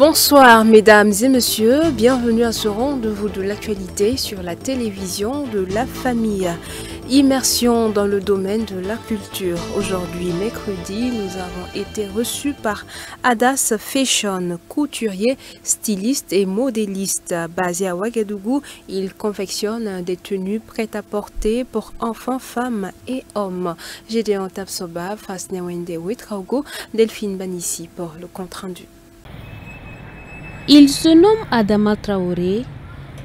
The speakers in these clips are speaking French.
Bonsoir mesdames et messieurs, bienvenue à ce rendez-vous de l'actualité sur la télévision de la famille. Immersion dans le domaine de la culture. Aujourd'hui, mercredi, nous avons été reçus par Adas Fashion, couturier, styliste et modéliste. Basé à Ouagadougou, il confectionne des tenues prêtes à porter pour enfants, femmes et hommes. Gédéon Tapsoba, Fasnewende Witraogo, Delphine Banissi pour le compte rendu. Il se nomme Adama Traoré.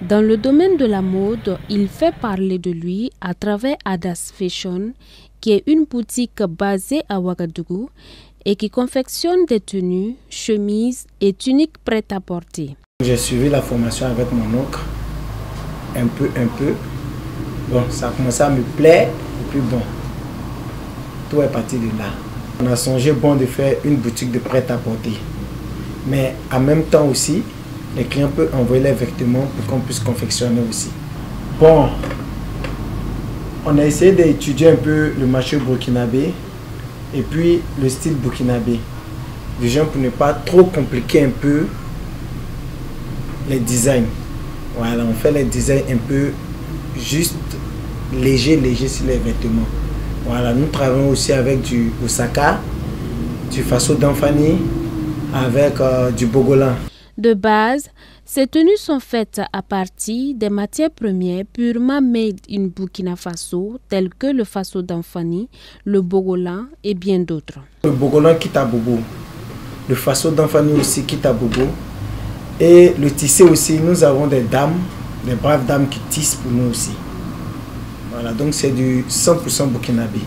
Dans le domaine de la mode, il fait parler de lui à travers Adas Fashion, qui est une boutique basée à Ouagadougou et qui confectionne des tenues, chemises et tuniques prêtes à porter. J'ai suivi la formation avec mon oncle, un peu. Bon, ça a commencé à me plaire, et puis bon, tout est parti de là. On a songé bon de faire une boutique de prêt à porter. Mais en même temps aussi, les clients peuvent envoyer les vêtements pour qu'on puisse confectionner aussi. Bon, on a essayé d'étudier un peu le marché burkinabé et puis le style burkinabé. Déjà pour ne pas trop compliquer un peu les designs. Voilà, on fait les designs un peu juste léger sur les vêtements. Voilà, nous travaillons aussi avec du Osaka, du Faso d'Anfani, avec du Bogolan. De base, ces tenues sont faites à partir des matières premières purement made in Burkina Faso, telles que le Faso d'Anfani, le Bogolan et bien d'autres. Le Bogolan quitte à Bobo, le Faso d'Anfani aussi quitte à Bobo. Et le tissé aussi, nous avons des dames, des braves dames qui tissent pour nous aussi. Voilà, donc c'est du 100% burkinabé.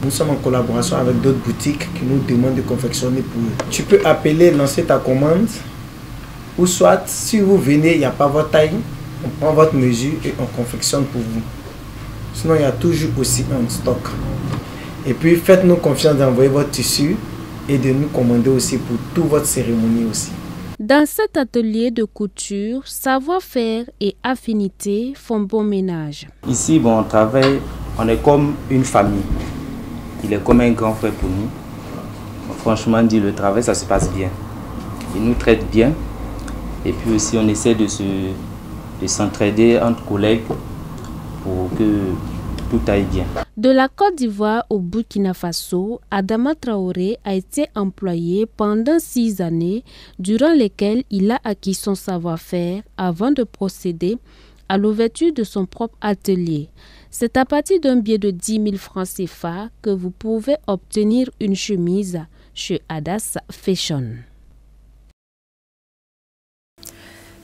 Nous sommes en collaboration avec d'autres boutiques qui nous demandent de confectionner pour eux. Tu peux appeler, lancer ta commande, ou soit si vous venez, il n'y a pas votre taille, on prend votre mesure et on confectionne pour vous. Sinon, il y a toujours aussi un stock. Et puis, faites-nous confiance d'envoyer votre tissu et de nous commander aussi pour toute votre cérémonie aussi. Dans cet atelier de couture, savoir-faire et affinité font bon ménage. Ici, bon, on travaille, on est comme une famille. Il est comme un grand frère pour nous. Franchement, dit le travail, ça se passe bien. Il nous traite bien. Et puis aussi, on essaie de s'entraider entre collègues pour que tout aille bien. De la Côte d'Ivoire au Burkina Faso, Adama Traoré a été employé pendant 6 années, durant lesquelles il a acquis son savoir-faire avant de procéder à l'ouverture de son propre atelier. C'est à partir d'un billet de 10 000 francs CFA que vous pouvez obtenir une chemise chez Adas Fashion.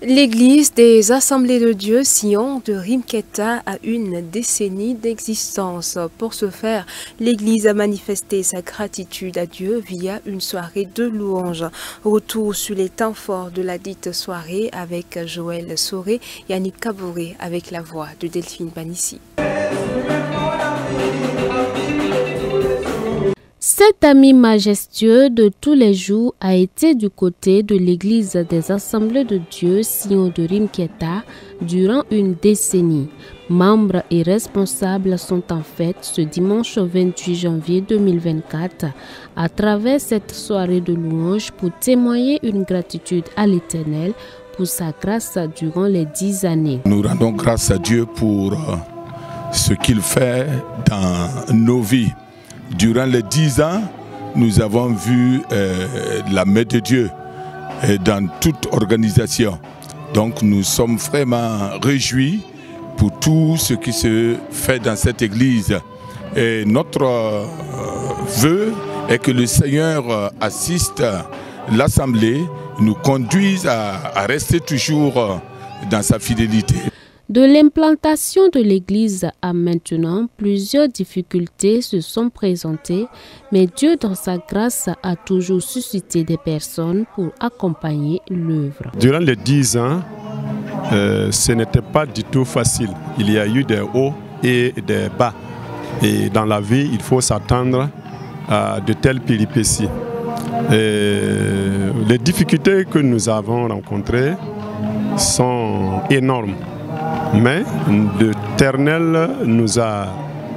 L'église des Assemblées de Dieu Sion de Rimketa a une décennie d'existence. Pour ce faire, l'église a manifesté sa gratitude à Dieu via une soirée de louanges. Retour sur les temps forts de la dite soirée avec Joël Soré et Yannick Kabouré avec la voix de Delphine Banissi. Cet ami majestueux de tous les jours a été du côté de l'église des Assemblées de Dieu Sion de Rimketa durant une décennie. Membres et responsables sont en fête ce dimanche 28 janvier 2024 à travers cette soirée de louange pour témoigner une gratitude à l'Éternel pour sa grâce durant les 10 années. Nous rendons grâce à Dieu pour ce qu'il fait dans nos vies. Durant les 10 ans, nous avons vu la main de Dieu dans toute organisation. Donc nous sommes vraiment réjouis pour tout ce qui se fait dans cette église. Et notre vœu est que le Seigneur assiste l'Assemblée, nous conduise à rester toujours dans sa fidélité. De l'implantation de l'église à maintenant, plusieurs difficultés se sont présentées, mais Dieu dans sa grâce a toujours suscité des personnes pour accompagner l'œuvre. Durant les 10 ans, ce n'était pas du tout facile. Il y a eu des hauts et des bas. Et dans la vie, il faut s'attendre à de telles péripéties. Les difficultés que nous avons rencontrées sont énormes. Mais l'Éternel nous a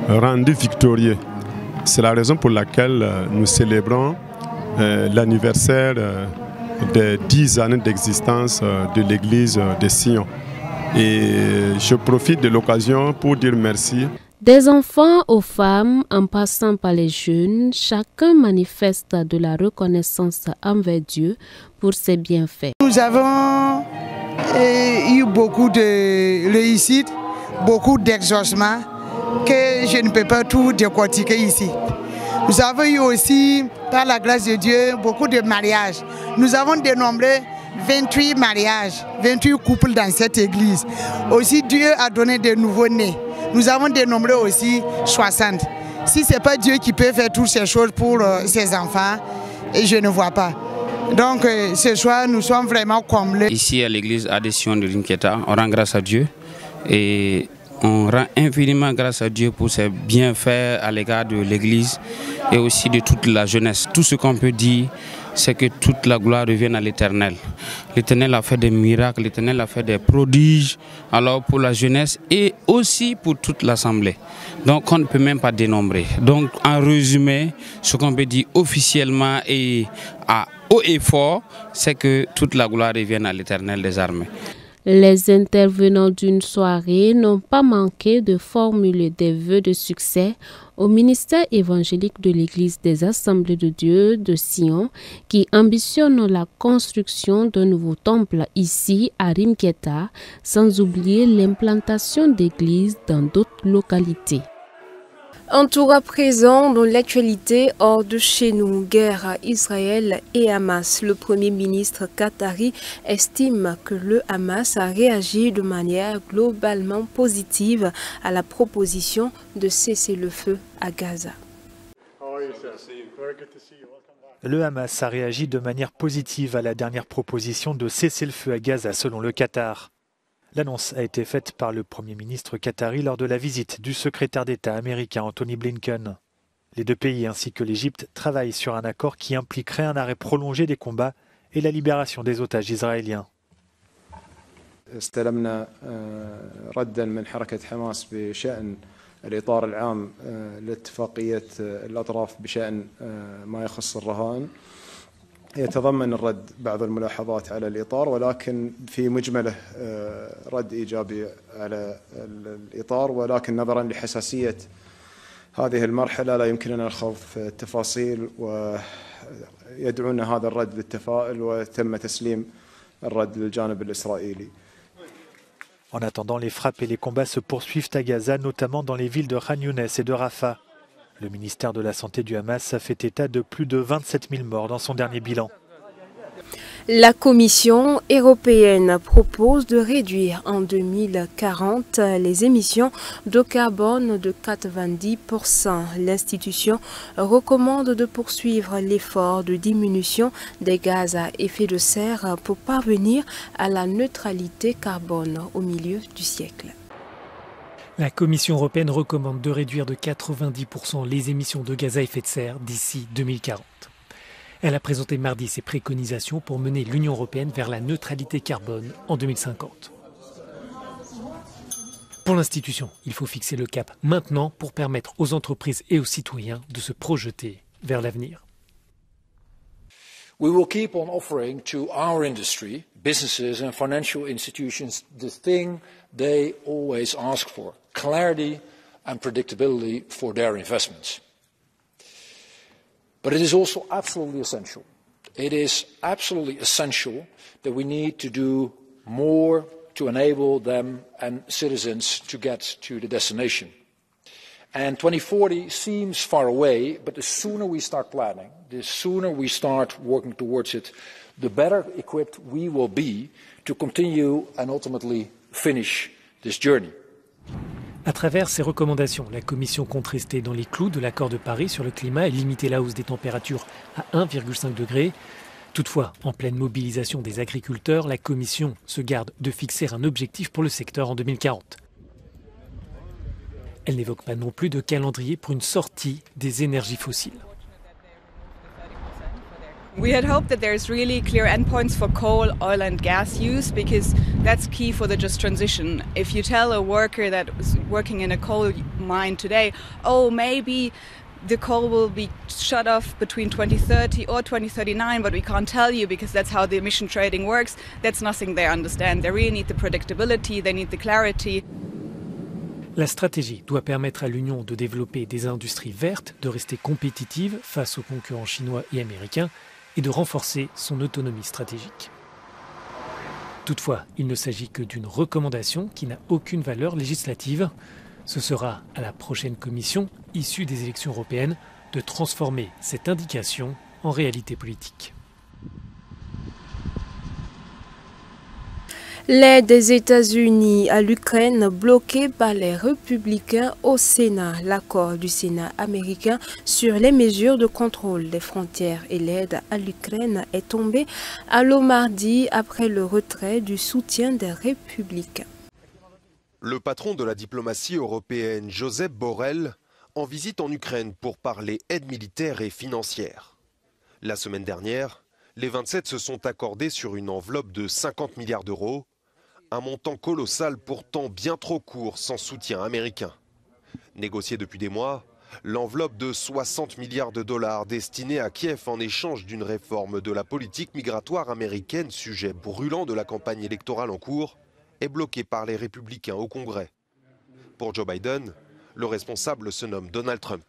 rendus victorieux. C'est la raison pour laquelle nous célébrons l'anniversaire des 10 années d'existence de l'église de Sion. Et je profite de l'occasion pour dire merci. Des enfants aux femmes, en passant par les jeunes, chacun manifeste de la reconnaissance envers Dieu pour ses bienfaits. Nous avons eu beaucoup de réussites, beaucoup d'exaucements que je ne peux pas tout décortiquer ici. Nous avons eu aussi, par la grâce de Dieu, beaucoup de mariages. Nous avons dénombré 28 mariages, 28 couples dans cette église. Aussi, Dieu a donné de nouveaux-nés. Nous avons dénombré aussi 60. Si ce n'est pas Dieu qui peut faire toutes ces choses pour ses enfants, je ne vois pas. Donc ce soir, nous sommes vraiment comblés. Ici à l'église Adhésion de Rimketa, on rend grâce à Dieu et on rend infiniment grâce à Dieu pour ses bienfaits à l'égard de l'église et aussi de toute la jeunesse. Tout ce qu'on peut dire, c'est que toute la gloire revienne à l'Éternel. L'Éternel a fait des miracles, l'Éternel a fait des prodiges, alors pour la jeunesse et aussi pour toute l'Assemblée. Donc on ne peut même pas dénombrer. Donc en résumé, ce qu'on peut dire officiellement et à haut et fort, c'est que toute la gloire revienne à l'Éternel des armées. Les intervenants d'une soirée n'ont pas manqué de formuler des vœux de succès au ministère évangélique de l'Église des Assemblées de Dieu de Sion qui ambitionne la construction d'un nouveau temple ici à Rimketa, sans oublier l'implantation d'églises dans d'autres localités. Un tour à présent dans l'actualité hors de chez nous, guerre à Israël et Hamas. Le Premier ministre qatari estime que le Hamas a réagi de manière globalement positive à la proposition de cesser le feu à Gaza. Le Hamas a réagi de manière positive à la dernière proposition de cesser le feu à Gaza selon le Qatar. L'annonce a été faite par le Premier ministre qatari lors de la visite du secrétaire d'État américain Anthony Blinken. Les deux pays ainsi que l'Égypte travaillent sur un accord qui impliquerait un arrêt prolongé des combats et la libération des otages israéliens. استلمنا ردا من حركة حماس بشأن الإطار العام لاتفاقية الأطراف بشأن ما يخص الرهائن. يتضمن الرد بعض الملاحظات على الإطار ولكن في مجمله رد إيجابي على الإطار ولكن نظرا لحساسية هذه المرحلة لا يمكننا الخوض في التفاصيل ويدعون هذا الرد بالتفاؤل وتم تسليم الرد للجانب الإسرائيلي. En attendant, les frappes et les combats se poursuivent à Gaza, notamment dans les villes de Khan Younes et de Rafah. Le ministère de la Santé du Hamas a fait état de plus de 27 000 morts dans son dernier bilan. La Commission européenne propose de réduire en 2040 les émissions de carbone de 90%. L'institution recommande de poursuivre l'effort de diminution des gaz à effet de serre pour parvenir à la neutralité carbone au milieu du siècle. La Commission européenne recommande de réduire de 90% les émissions de gaz à effet de serre d'ici 2040. Elle a présenté mardi ses préconisations pour mener l'Union européenne vers la neutralité carbone en 2050. Pour l'institution, il faut fixer le cap maintenant pour permettre aux entreprises et aux citoyens de se projeter vers l'avenir. We will keep on offering to our industry, businesses and financial institutions the thing they always ask for, clarity and predictability for their investments. But it is also absolutely essential. It is absolutely essential that we need to do more to enable them and citizens to get to the destination. And 2040 seems far away, but the sooner we start planning, the sooner we start working towards it, the better equipped we will be to continue and ultimately finish this journey. À travers ces recommandations, la Commission compte rester dans les clous de l'accord de Paris sur le climat et limiter la hausse des températures à 1,5 degré. Toutefois, en pleine mobilisation des agriculteurs, la Commission se garde de fixer un objectif pour le secteur en 2040. Elle n'évoque pas non plus de calendrier pour une sortie des énergies fossiles. We had hoped that there's really clear endpoints for coal, oil and gas use because that's key for the just transition. If you tell a worker that was working in a coal mine today, oh, maybe the coal will be shut off between 2030 or 2039, but we can't tell you because that's how the emission trading works. That's nothing they understand. They really need the predictability, they need the clarity. La stratégie doit permettre à l'Union de développer des industries vertes, de rester compétitive face aux concurrents chinois et américains et de renforcer son autonomie stratégique. Toutefois, il ne s'agit que d'une recommandation qui n'a aucune valeur législative. Ce sera à la prochaine commission, issue des élections européennes, de transformer cette indication en réalité politique. L'aide des États-Unis à l'Ukraine bloquée par les républicains au Sénat. L'accord du Sénat américain sur les mesures de contrôle des frontières et l'aide à l'Ukraine est tombé à l'eau mardi après le retrait du soutien des républicains. Le patron de la diplomatie européenne, Josep Borrell, en visite en Ukraine pour parler aide militaire et financière. La semaine dernière, les 27 se sont accordés sur une enveloppe de 50 milliards d'euros, un montant colossal pourtant bien trop court sans soutien américain. Négocié depuis des mois, l'enveloppe de 60 milliards de dollars destinée à Kiev en échange d'une réforme de la politique migratoire américaine, sujet brûlant de la campagne électorale en cours, est bloquée par les républicains au Congrès. Pour Joe Biden, le responsable se nomme Donald Trump.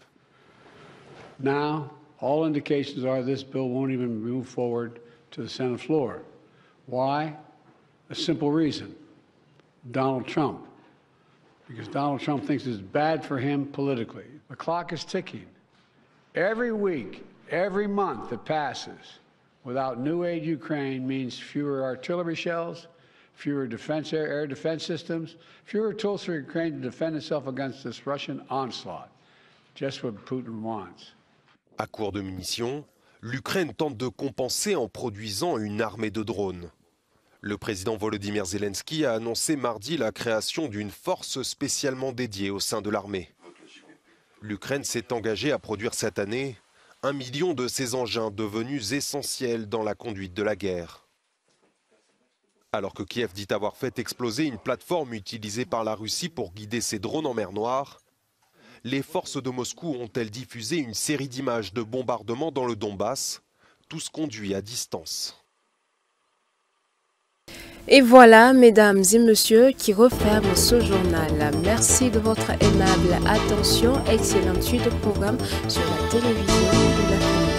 Now, all indications are this bill won't even move forward to the Senate floor. Why? A simple reason. Donald Trump. Because Donald Trump thinks it's bad for him politically. The clock is ticking. Every week, every month that passes without new aid to Ukraine means fewer artillery shells, fewer air defense systems, fewer tools for Ukraine to defend itself against this Russian onslaught. Just what Putin wants. À court de munitions, l'Ukraine tente de compenser en produisant une armée de drones. Le président Volodymyr Zelensky a annoncé mardi la création d'une force spécialement dédiée au sein de l'armée. L'Ukraine s'est engagée à produire cette année 1 million de ces engins devenus essentiels dans la conduite de la guerre. Alors que Kiev dit avoir fait exploser une plateforme utilisée par la Russie pour guider ses drones en mer Noire, les forces de Moscou ont-elles diffusé une série d'images de bombardements dans le Donbass, tous conduits à distance. Et voilà, mesdames et messieurs, qui referme ce journal. Merci de votre aimable attention. Excellente suite de programme sur la télévision de la famille.